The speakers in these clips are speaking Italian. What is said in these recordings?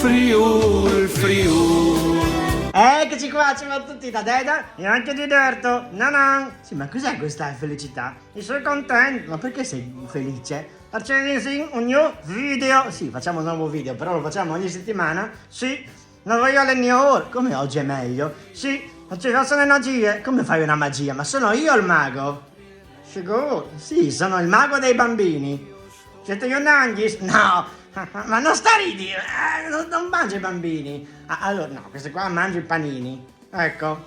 Friul, Friul. Eccoci qua, ciao a tutti da Deda e anche di Derto. No. Sì, ma cos'è questa felicità? Io sono contento. Ma perché sei felice? Perché un new video. Sì, facciamo un nuovo video, però lo facciamo ogni settimana. Sì, non voglio le mie ore. Come oggi è meglio? Sì, faccio le magie. Come fai una magia? Ma sono io il mago. Sicuro? Sì, sono il mago dei bambini. Siete gli Unangis? No! Ma non sta ridi! Non mangio i bambini! Allora, no, questo qua mangio i panini. Ecco.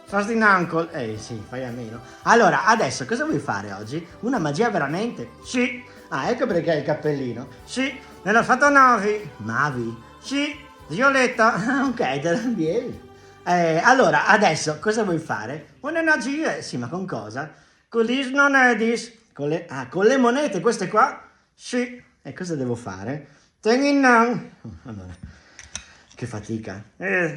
Frosting Uncle. Sì, fai a meno. Allora, adesso cosa vuoi fare oggi? Una magia veramente? Sì. Ecco perché hai il cappellino. Sì, ne l'ho fatto Navi. Mavi? Sì. Violetta? Ok, te la vieni. Allora, adesso cosa vuoi fare? Una magia? Sì, ma con cosa? Con gli non edis. Con le monete, queste qua? Sì. E cosa devo fare? Allora, che fatica.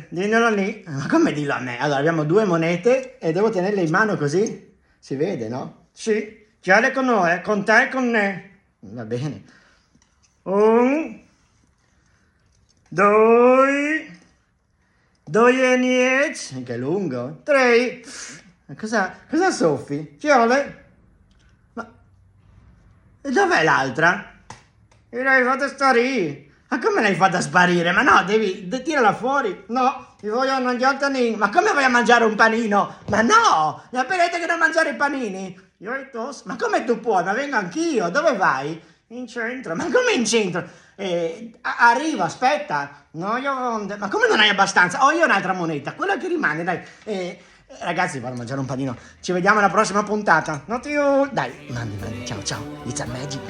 Diglielo lì. Ma come dillo a me? Allora, abbiamo 2 monete e devo tenerle in mano così? Si vede, no? Sì. Chiare con noi, con te e con me. Va bene. 1, 2, 2 e 10. Che lungo. 3. Cosa soffi? Fiole? Ma e dov'è l'altra? E l'hai fatta sparire. Ma come l'hai fatta sparire? Ma no, devi tirala fuori. No, mi voglio mangiare il panino. Ma come vuoi mangiare un panino? Ma no, mi appena detto che non mangiare i panini. Io ho toast. Ma come tu puoi? Ma vengo anch'io. Dove vai? In centro. Ma come in centro? Arrivo, aspetta. No, ma come non hai abbastanza? Ho io un'altra moneta. Quella che rimane, dai. Ragazzi, vado a mangiare un panino. Ci vediamo alla prossima puntata. Not you. Dai, mandi. Ciao. It's a magic.